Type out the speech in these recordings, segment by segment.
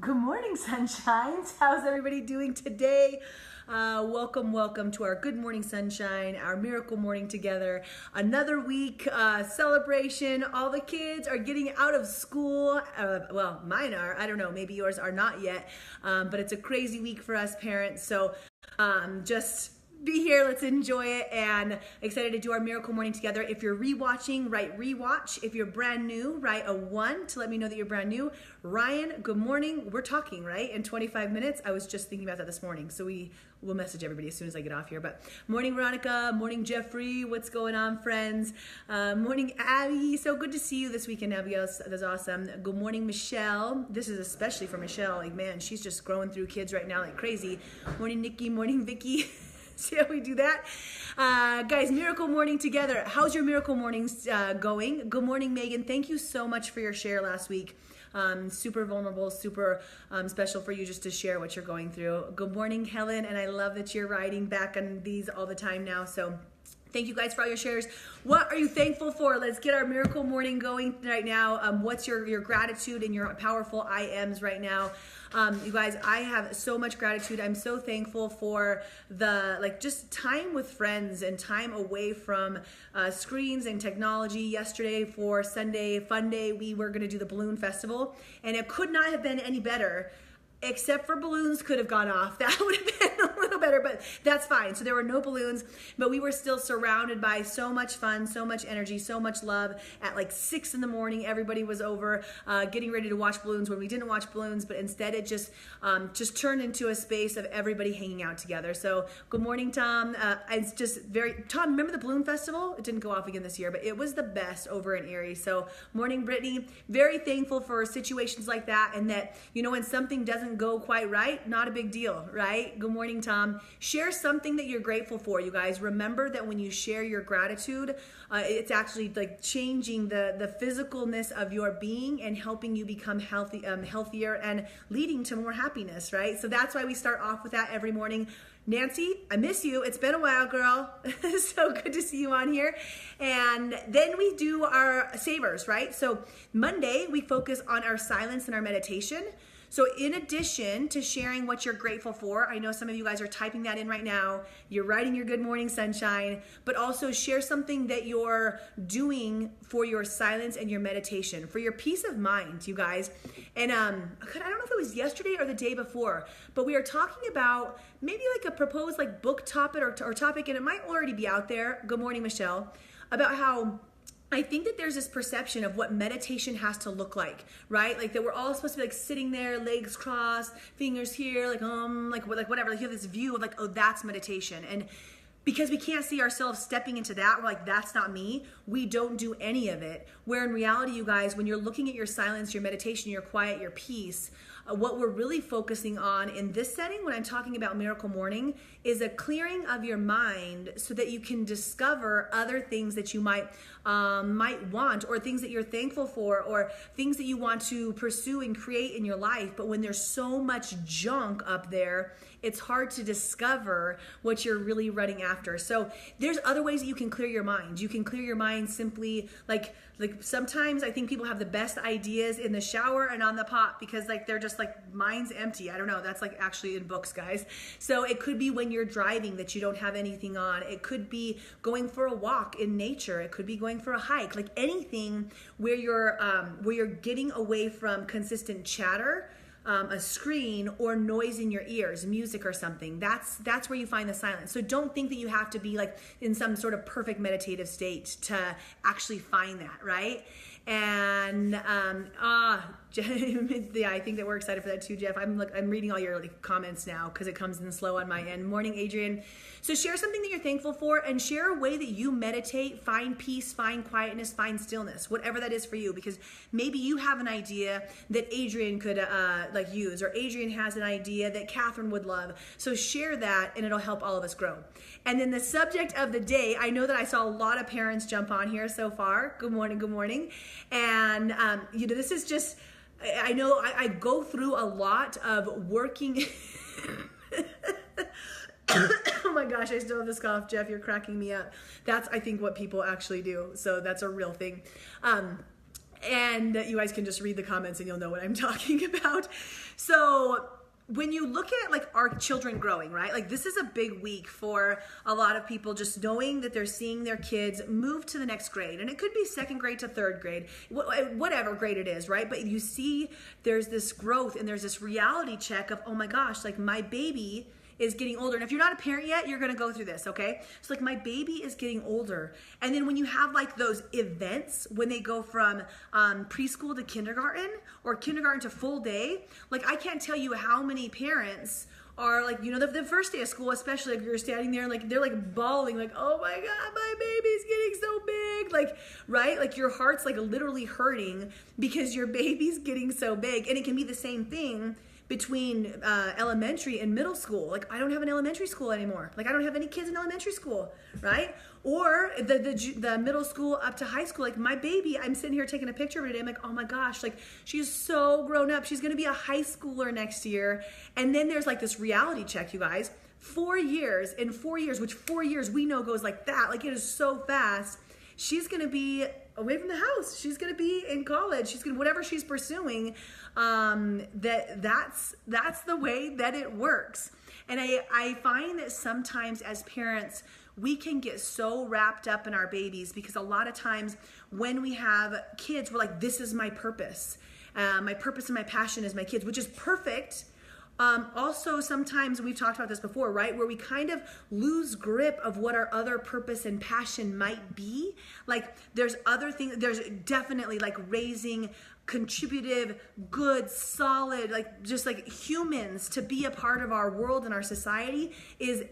Good morning, sunshines. How's everybody doing today? Welcome to our Good Morning Sunshine, our miracle morning together. Another week celebration. All the kids are getting out of school. Well, mine are. I don't know. Maybe yours are not yet. But it's a crazy week for us parents. So just be here, let's enjoy it, and excited to do our miracle morning together. If you're rewatching, write rewatch. If you're brand new, write a 1 to let me know that you're brand new. Ryan, good morning. We're talking, right? In 25 minutes. I was just thinking about that this morning, so we will message everybody as soon as I get off here. But morning, Veronica. Morning, Jeffrey. What's going on, friends? Morning, Abby. So good to see you this weekend, Abigail. That's awesome. Good morning, Michelle. This is especially for Michelle. Like, man, she's just growing through kids right now like crazy. Morning, Nikki. Morning, Vicky. See how we do that? Guys, miracle morning together. How's your miracle mornings going? Good morning, Megan. Thank you so much for your share last week. Super vulnerable, super special for you just to share what you're going through. Good morning, Helen. And I love that you're writing back on these all the time now. So thank you guys for all your shares. What are you thankful for? Let's get our miracle morning going right now. What's your gratitude and your powerful I ams right now? You guys, I have so much gratitude. I'm so thankful for the just time with friends and time away from screens and technology. Yesterday for Sunday Fun Day, we were going to do the balloon festival, and it could not have been any better. Except for balloons could have gone off. That would have been a little better, but that's fine. So there were no balloons, but we were still surrounded by so much fun, so much energy, so much love. At like 6 in the morning, everybody was over getting ready to watch balloons when we didn't watch balloons, but instead it just turned into a space of everybody hanging out together. So good morning, Tom. It's just Tom, remember the balloon festival? It didn't go off again this year, but it was the best over in Erie. So morning, Brittany. Very thankful for situations like that, and that, when something doesn't go quite right, not a big deal, right? Good morning, Tom. Share something that you're grateful for, you guys. Remember that when you share your gratitude, it's actually like changing the physicalness of your being and helping you become healthier and leading to more happiness, right? So that's why we start off with that every morning. Nancy, I miss you. It's been a while, girl. So good to see you on here. And then we do our savers, right? So Monday, we focus on our silence and our meditation. So in addition to sharing what you're grateful for, I know some of you guys are typing that in right now, you're writing your good morning sunshine, but also share something that you're doing for your silence and your meditation, for your peace of mind, you guys. And I don't know if it was yesterday or the day before, but we are talking about maybe like a proposed book topic or topic, and it might already be out there. Good morning, Michelle. About how I think that there's this perception of what meditation has to look like, right? Like that we're all supposed to be sitting there, legs crossed, fingers here, whatever. Like you have this view of oh, that's meditation. And because we can't see ourselves stepping into that, we're like, that's not me. We don't do any of it. Where in reality, you guys, when you're looking at your silence, your meditation, your quiet, your peace, what we're really focusing on in this setting, when I'm talking about Miracle Morning, is a clearing of your mind so that you can discover other things that you might want, or things that you're thankful for, or things that you want to pursue and create in your life. But when there's so much junk up there, it's hard to discover what you're really running after. So there's other ways that you can clear your mind. You can clear your mind simply like sometimes I think people have the best ideas in the shower and on the pot because they're just mind's empty. I don't know. That's actually in books, guys. So it could be when you're driving that you don't have anything on. It could be going for a walk in nature. It could be going for a hike. Anything where you're getting away from consistent chatter, a screen, or noise in your ears, music or something. That's where you find the silence. So don't think that you have to be in some sort of perfect meditative state to actually find that, right? And yeah, I think that we're excited for that too, Jeff. I'm reading all your comments now because it comes in slow on my end. Morning, Adrian. So share something that you're thankful for, and share a way that you meditate, find peace, find quietness, find stillness, whatever that is for you. Because maybe you have an idea that Adrian could use, or Adrian has an idea that Catherine would love. So share that, and it'll help all of us grow. And then the subject of the day, I know that I saw a lot of parents jump on here so far. Good morning, good morning. And this is just, I know I go through a lot of working. Oh my gosh, I still have this cough, Jeff. You're cracking me up. That's, I think, what people actually do. So that's a real thing. And you guys can just read the comments and you'll know what I'm talking about. So when you look at like our children growing, right? Like this is a big week for a lot of people, just knowing that they're seeing their kids move to the next grade. And it could be second grade to third grade, whatever grade it is, right? But you see there's this growth and there's this reality check of, oh my gosh, like my baby is getting older. And if you're not a parent yet, you're gonna go through this, okay? So like my baby is getting older. And then when you have like those events, when they go from preschool to kindergarten or kindergarten to full day, like I can't tell you how many parents are like, you know, the first day of school, especially if you're standing there and like, they're like bawling, like, oh my God, my baby's getting so big. Like, right? Like your heart's like literally hurting because your baby's getting so big. And it can be the same thing between elementary and middle school. Like I don't have an elementary school anymore. Like I don't have any kids in elementary school, right? Or the middle school up to high school. Like my baby, I'm sitting here taking a picture of her today. I'm like, oh my gosh, like she's so grown up. She's gonna be a high schooler next year. And then there's like this reality check, you guys. 4 years, in 4 years, which 4 years we know goes like that. Like it is so fast. She's gonna be away from the house. She's gonna be in college. She's gonna, whatever she's pursuing, that's the way that it works. And I find that sometimes as parents, we can get so wrapped up in our babies because a lot of times when we have kids, we're like, this is my purpose. My purpose and my passion is my kids, which is perfect. Also, sometimes we've talked about this before, right? Where we kind of lose grip of what our other purpose and passion might be. Like there's other things, there's definitely like raising contributive, good, solid, like just like humans to be a part of our world and our society is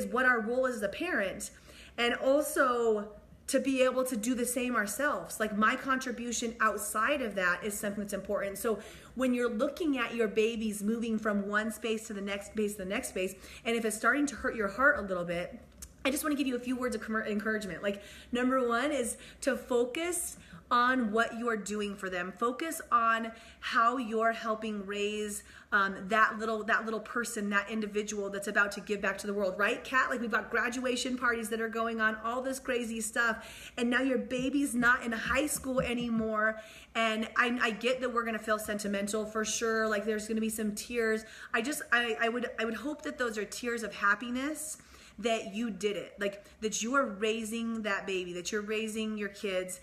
what our role is as a parent. And also to be able to do the same ourselves. Like my contribution outside of that is something that's important. So when you're looking at your babies moving from one space to the next space to the next space, and if it's starting to hurt your heart a little bit, I just want to give you a few words of encouragement. Like number one is to focus on what you're doing for them. Focus on how you're helping raise that little person, that individual that's about to give back to the world, right, Kat? Like we've got graduation parties that are going on, all this crazy stuff, and now your baby's not in high school anymore. And I get that we're gonna feel sentimental for sure. Like there's gonna be some tears. I would hope that those are tears of happiness, that you did it, like that you are raising that baby, that you're raising your kids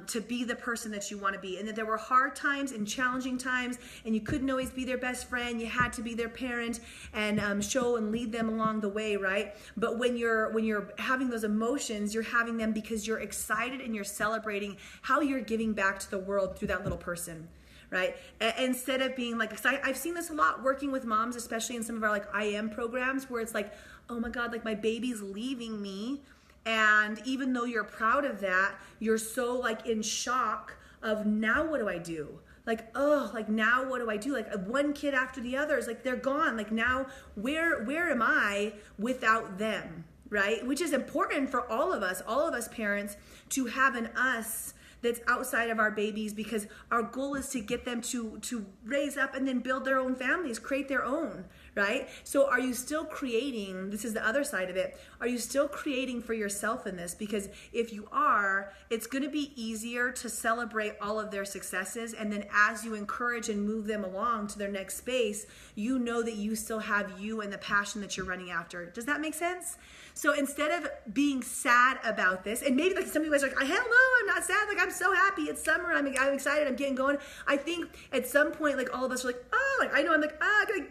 to be the person that you want to be, and that there were hard times and challenging times, and you couldn't always be their best friend. You had to be their parent and show and lead them along the way, right? But when you're having those emotions, you're having them because you're excited and you're celebrating how you're giving back to the world through that little person. Right? Instead of being like, I've seen this a lot working with moms, especially in some of our like I am programs, where it's like, oh my God, like my baby's leaving me. And even though you're proud of that, you're so like in shock of now what do I do? Like, oh, like now what do I do? Like one kid after the other is like, they're gone. Like now where am I without them? Right? Which is important for all of us parents, to have an us that's outside of our babies, because our goal is to get them to raise up and then build their own families, create their own, right? So are you still creating, this is the other side of it, are you still creating for yourself in this? Because if you are, it's gonna be easier to celebrate all of their successes, and then as you encourage and move them along to their next space, you know that you still have you and the passion that you're running after. Does that make sense? So instead of being sad about this, and maybe like some of you guys are like, hell no, I'm not sad. Like I'm so happy. It's summer. I'm excited. I'm getting going. I think at some point, like all of us are like, oh, like I know I'm like,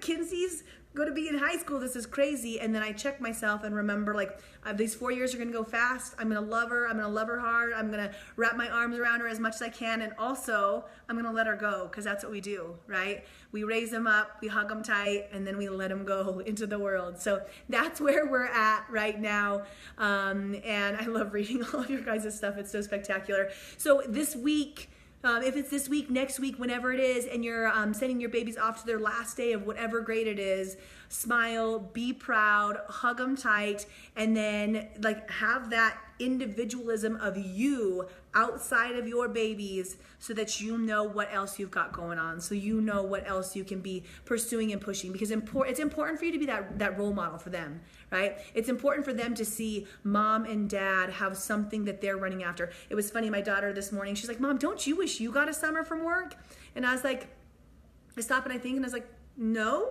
Kinsey's going to be in high school. This is crazy. And then I check myself and remember like these 4 years are going to go fast. I'm going to love her. I'm going to love her hard. I'm going to wrap my arms around her as much as I can. And also I'm going to let her go, because that's what we do, right? We raise them up, we hug them tight, and then we let them go into the world. So that's where we're at right now. And I love reading all of your guys' stuff. It's so spectacular. So this week, if it's this week, next week, whenever it is, and you're sending your babies off to their last day of whatever grade it is, smile, be proud, hug them tight, and then like have that individualism of you outside of your babies so that you know what else you've got going on, so you know what else you can be pursuing and pushing, because it's important for you to be that role model for them, right? It's important for them to see mom and dad have something that they're running after. It was funny, my daughter this morning, she's like, Mom, don't you wish you got a summer from work? And I was like, I stopped and I think, and I was like, no.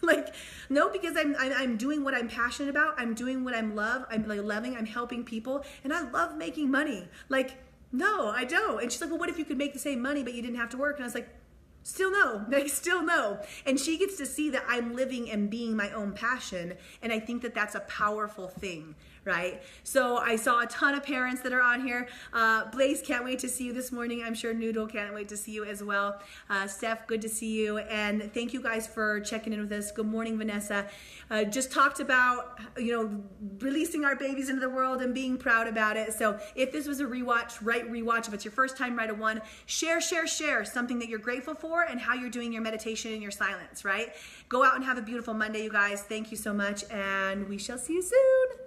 Like, no, because I'm doing what I'm passionate about. I'm doing what I'm loving. I'm helping people, and I love making money. Like, no, I don't. And she's like, well, what if you could make the same money, but you didn't have to work? And I was like, still no, like still no. And she gets to see that I'm living and being my own passion. And I think that that's a powerful thing, right? So I saw a ton of parents that are on here. Blaze, can't wait to see you this morning. I'm sure Noodle can't wait to see you as well. Steph, good to see you. And thank you guys for checking in with us. Good morning, Vanessa. Just talked about, releasing our babies into the world and being proud about it. So if this was a rewatch, write rewatch. If it's your first time, write a 1. Share something that you're grateful for and how you're doing your meditation and your silence, right? Go out and have a beautiful Monday, you guys. Thank you so much, and we shall see you soon.